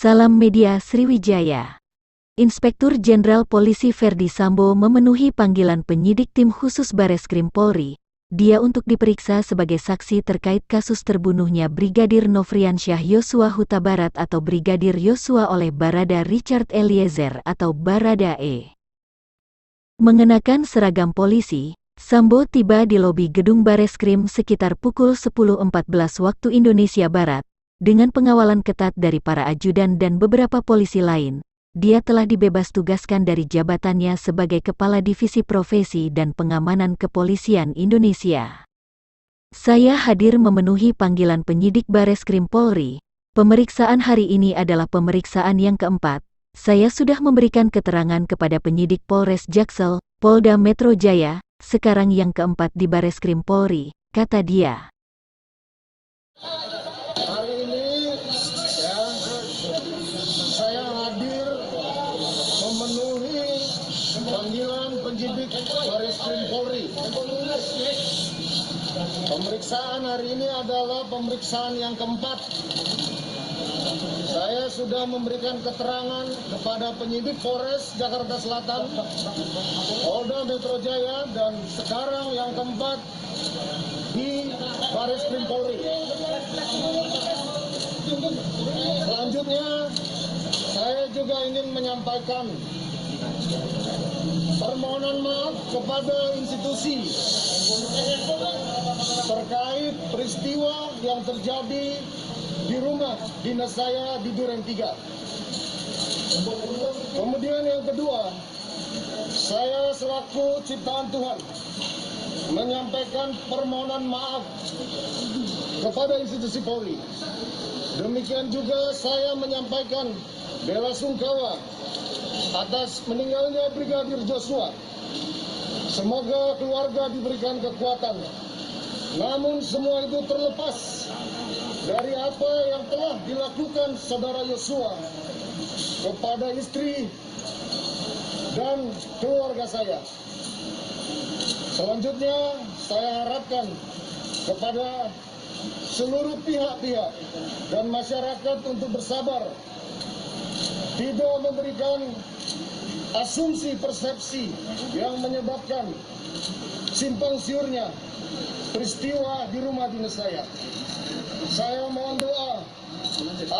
Salam Media Sriwijaya. Inspektur Jenderal Polisi Ferdi Sambo memenuhi panggilan penyidik tim khusus Bareskrim Polri. Dia untuk diperiksa sebagai saksi terkait kasus terbunuhnya Brigadir Nofriansyah Yosua Huta Barat atau Brigadir Yosua oleh Barada Richard Eliezer atau Baradae. Mengenakan seragam polisi, Sambo tiba di lobi gedung Bareskrim sekitar pukul 10.14 waktu Indonesia Barat. Dengan pengawalan ketat dari para ajudan dan beberapa polisi lain, dia telah dibebas tugaskan dari jabatannya sebagai Kepala Divisi Profesi dan Pengamanan Kepolisian Indonesia. Saya hadir memenuhi panggilan penyidik Bareskrim Polri. Pemeriksaan hari ini adalah pemeriksaan yang keempat. Saya sudah memberikan keterangan kepada penyidik Polres Jaksel, Polda Metro Jaya, sekarang yang keempat di Bareskrim Polri, kata dia. Saya hadir memenuhi panggilan penyidik Bareskrim Polri. Pemeriksaan hari ini adalah pemeriksaan yang keempat. Saya sudah memberikan keterangan kepada penyidik Polres Jakarta Selatan, Polda Metro Jaya, dan sekarang yang keempat di Bareskrim Polri. Selanjutnya, saya juga ingin menyampaikan permohonan maaf kepada institusi terkait peristiwa yang terjadi di rumah dinas saya di Duren 3. Kemudian yang kedua, saya selaku ciptaan Tuhan menyampaikan permohonan maaf kepada institusi Polri. Demikian juga saya menyampaikan bela sungkawa atas meninggalnya Brigadir Joshua. Semoga keluarga diberikan kekuatan. Namun semua itu terlepas dari apa yang telah dilakukan saudara Yosua kepada istri dan keluarga saya. Selanjutnya saya harapkan kepada seluruh pihak-pihak dan masyarakat untuk bersabar, tidak memberikan asumsi persepsi yang menyebabkan simpang siurnya peristiwa di rumah dinas saya. Saya mohon doa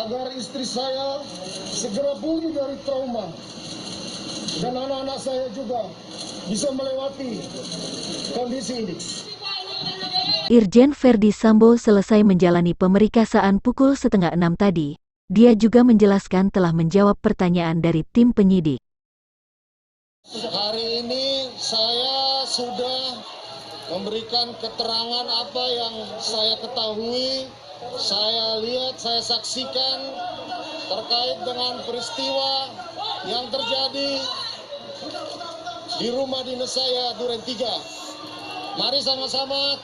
agar istri saya segera pulih dari trauma dan anak-anak saya juga bisa melewati kondisi ini. Irjen Ferdi Sambo selesai menjalani pemeriksaan pukul 5:30 tadi. Dia juga menjelaskan telah menjawab pertanyaan dari tim penyidik. Hari ini saya sudah memberikan keterangan apa yang saya ketahui, saya lihat, saya saksikan terkait dengan peristiwa yang terjadi di rumah dinas saya Duren 3. Mari sama-sama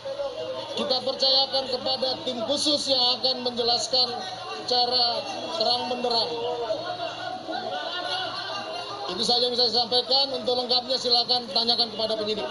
kita percayakan kepada tim khusus yang akan menjelaskan secara terang benderang. Itu saja yang bisa saya sampaikan. Untuk lengkapnya silakan tanyakan kepada penyidik.